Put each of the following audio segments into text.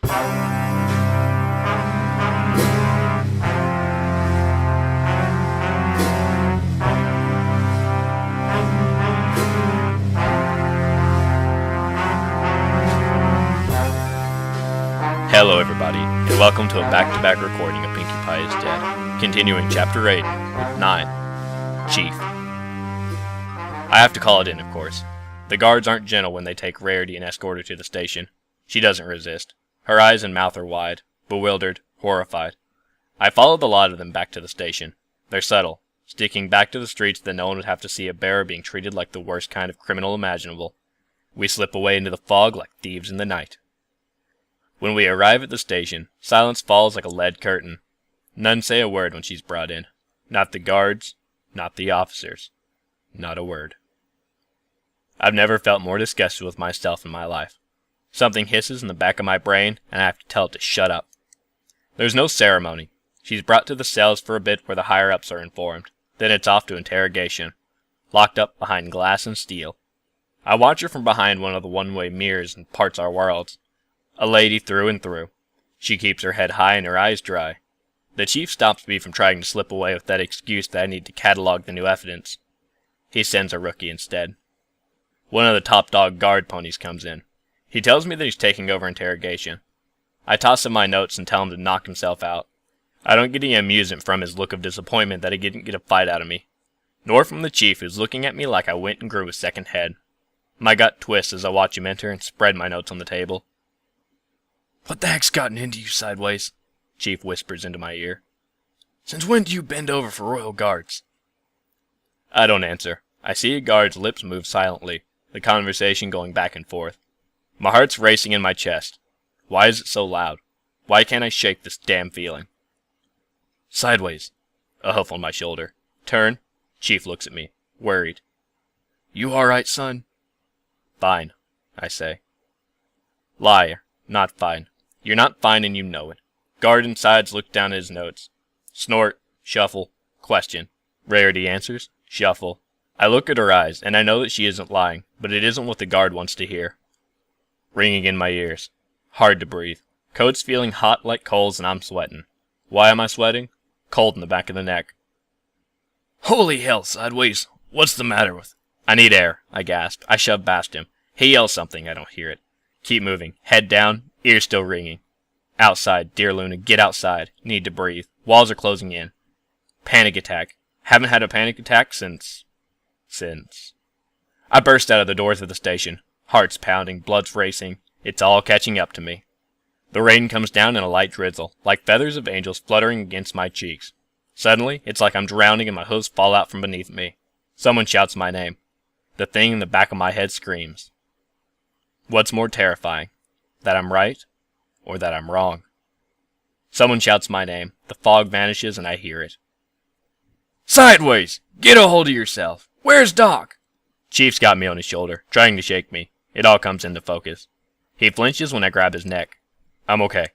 Hello everybody, and welcome to a back-to-back recording of Pinkie Pie is Dead, continuing Chapter 8, 9, Chief. I have to call it in, of course. The guards aren't gentle when they take Rarity and escort her to the station. She doesn't resist. Her eyes and mouth are wide, bewildered, horrified. I follow the lot of them back to the station. They're subtle, sticking back to the streets that no one would have to see a bearer being treated like the worst kind of criminal imaginable. We slip away into the fog like thieves in the night. When we arrive at the station, silence falls like a lead curtain. None say a word when she's brought in. Not the guards, not the officers. Not a word. I've never felt more disgusted with myself in my life. Something hisses in the back of my brain, and I have to tell it to shut up. There's no ceremony. She's brought to the cells for a bit where the higher-ups are informed. Then it's off to interrogation. Locked up behind glass and steel. I watch her from behind one of the one-way mirrors and parts our worlds. A lady through and through. She keeps her head high and her eyes dry. The chief stops me from trying to slip away with that excuse that I need to catalog the new evidence. He sends a rookie instead. One of the top dog guard ponies comes in. He tells me that he's taking over interrogation. I toss him my notes and tell him to knock himself out. I don't get any amusement from his look of disappointment that he didn't get a fight out of me, nor from the chief who's looking at me like I went and grew a second head. My gut twists as I watch him enter and spread my notes on the table. "What the heck's gotten into you, Sideways?" Chief whispers into my ear. "Since when do you bend over for royal guards?" I don't answer. I see a guard's lips move silently, the conversation going back and forth. My heart's racing in my chest. Why is it so loud? Why can't I shake this damn feeling? "Sideways." A hoof on my shoulder. Turn. Chief looks at me, worried. "You alright, son?" Fine, I say. Liar. Not fine. You're not fine and you know it. Guard insides looks down at his notes. Snort. Shuffle. Question. Rarity answers. Shuffle. I look at her eyes, and I know that she isn't lying, but it isn't what the guard wants to hear. Ringing in my ears. Hard to breathe. Coat's feeling hot like coals and I'm sweating. Why am I sweating? Cold in the back of the neck. "Holy hell, Sideways. What's the matter with..." I need air, I gasp. I shove past him. He yells something, I don't hear it. Keep moving. Head down, ears still ringing. Outside, dear Luna, get outside. Need to breathe. Walls are closing in. Panic attack. Haven't had a panic attack since... I burst out of the doors of the station. Heart's pounding, blood's racing. It's all catching up to me. The rain comes down in a light drizzle, like feathers of angels fluttering against my cheeks. Suddenly, it's like I'm drowning and my hooves fall out from beneath me. Someone shouts my name. The thing in the back of my head screams. What's more terrifying? That I'm right, or that I'm wrong? Someone shouts my name. The fog vanishes and I hear it. "Sideways! Get a hold of yourself! Where's Doc?" Chief's got me on his shoulder, trying to shake me. It all comes into focus. He flinches when I grab his neck. I'm okay.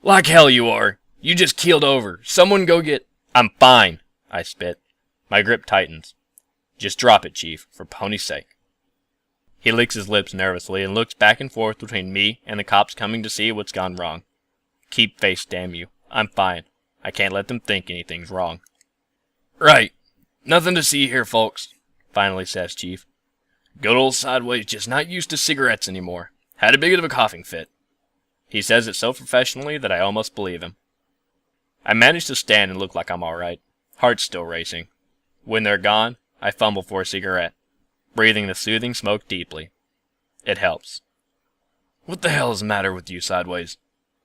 "Like hell you are! You just keeled over. Someone go get..." I'm fine, I spit. My grip tightens. Just drop it, Chief, for Pony's sake. He licks his lips nervously and looks back and forth between me and the cops coming to see what's gone wrong. Keep face, damn you. I'm fine. I can't let them think anything's wrong. "Right. Nothing to see here, folks," finally says Chief. "Good old Sideways just not used to cigarettes anymore. Had a bit of a coughing fit." He says it so professionally that I almost believe him. I manage to stand and look like I'm alright. Heart's still racing. When they're gone, I fumble for a cigarette, breathing the soothing smoke deeply. It helps. "What the hell is the matter with you, Sideways?"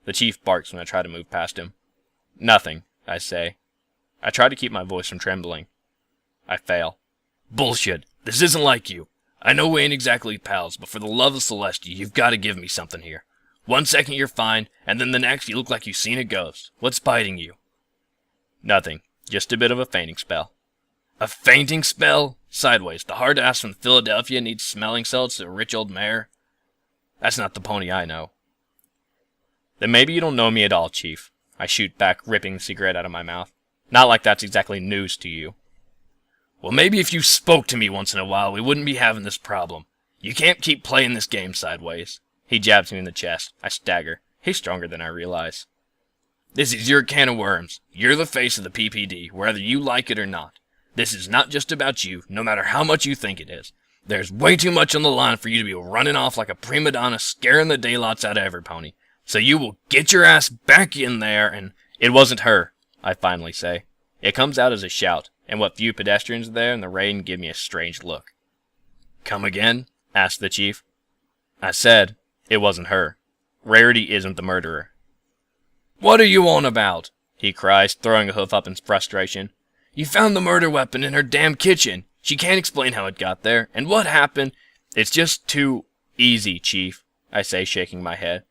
The Chief barks when I try to move past him. Nothing, I say. I try to keep my voice from trembling. I fail. "Bullshit. This isn't like you. I know we ain't exactly pals, but for the love of Celestia, you've got to give me something here. 1 second you're fine, and then the next you look like you've seen a ghost. What's biting you?" Nothing. Just a bit of a fainting spell. "A fainting spell? Sideways, the hard ass from Philadelphia needs smelling salts to a rich old mare? That's not the pony I know." Then maybe you don't know me at all, Chief. I shoot back, ripping the cigarette out of my mouth. Not like that's exactly news to you. "Well, maybe if you spoke to me once in a while, we wouldn't be having this problem. You can't keep playing this game, Sideways. He jabs me in the chest. I stagger. He's stronger than I realize. This is your can of worms. You're the face of the PPD, whether you like it or not. This is not just about you, no matter how much you think it is. There's way too much on the line for you to be running off like a prima donna scaring the daylights out of every pony. So you will get your ass back in there and... It wasn't her, I finally say. It comes out as a shout, and what few pedestrians are there in the rain give me a strange look. Come again? Asked the chief. I said it wasn't her. Rarity isn't the murderer. What are you on about? He cries, throwing a hoof up in frustration. You found the murder weapon in her damn kitchen. She can't explain how it got there, and what happened. It's just too easy, Chief, I say, shaking my head.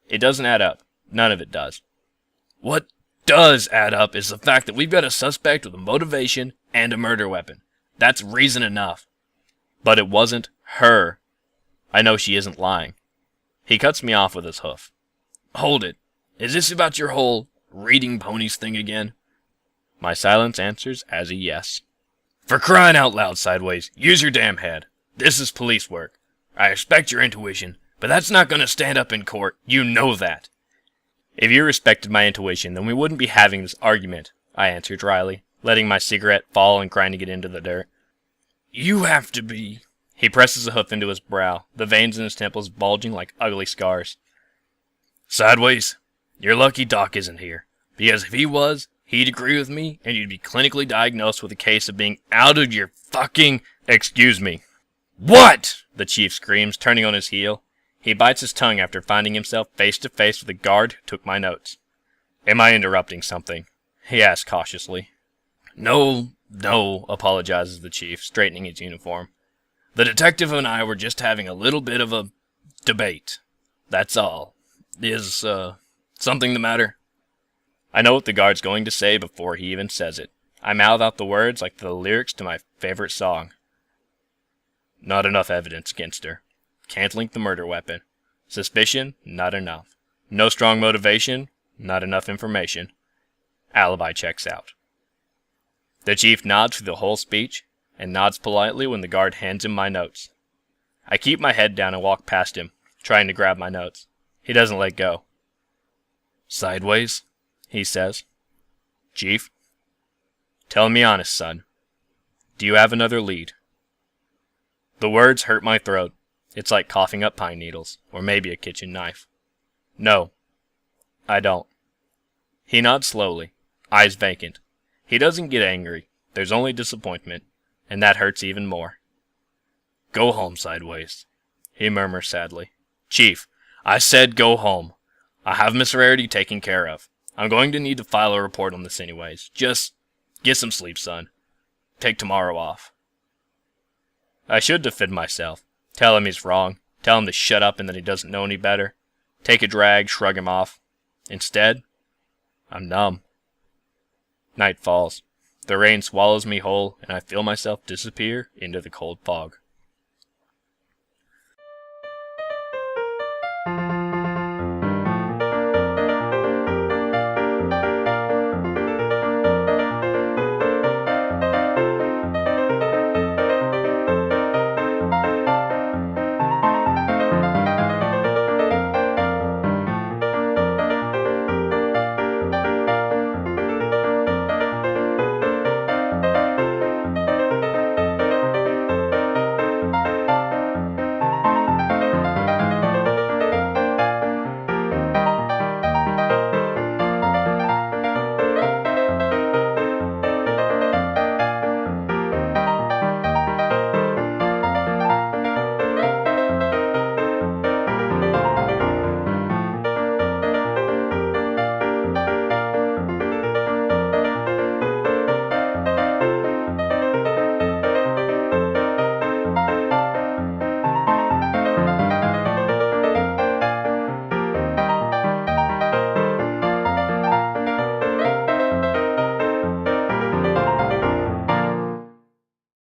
It doesn't add up. None of it does. What does add up is the fact that we've got a suspect with a motivation and a murder weapon. That's reason enough. But it wasn't her. I know she isn't lying. He cuts me off with his hoof. Hold it. Is this about your whole reading ponies thing again? My silence answers as a yes. For crying out loud, Sideways, use your damn head. This is police work. I respect your intuition, but that's not going to stand up in court. You know that. If you respected my intuition, then we wouldn't be having this argument, I answer dryly, letting my cigarette fall and grinding it into the dirt. You have to be... He presses a hoof into his brow, the veins in his temples bulging like ugly scars. Sideways, you're lucky Doc isn't here, because if he was, he'd agree with me, and you'd be clinically diagnosed with a case of being out of your fucking... Excuse me. What? The chief screams, turning on his heel. He bites his tongue after finding himself face to face with the guard who took my notes. Am I interrupting something? He asks cautiously. No, apologizes the chief, straightening his uniform. The detective and I were just having a little bit of a debate. That's all. Is, something the matter? I know what the guard's going to say before he even says it. I mouth out the words like the lyrics to my favorite song. Not enough evidence against her. Can't link the murder weapon. Suspicion? Not enough. No strong motivation? Not enough information. Alibi checks out. The chief nods through the whole speech, and nods politely when the guard hands him my notes. I keep my head down and walk past him, trying to grab my notes. He doesn't let go. Sideways, he says. Chief? Tell me honest, son. Do you have another lead? The words hurt my throat. It's like coughing up pine needles, or maybe a kitchen knife. No, I don't. He nods slowly, eyes vacant. He doesn't get angry. There's only disappointment, and that hurts even more. Go home, Sideways, he murmurs sadly. Chief, I said go home. I have Miss Rarity taken care of. I'm going to need to file a report on this anyways. Just get some sleep, son. Take tomorrow off. I should defend myself. Tell him he's wrong. Tell him to shut up and that he doesn't know any better. Take a drag, shrug him off. Instead, I'm numb. Night falls. The rain swallows me whole, and I feel myself disappear into the cold fog.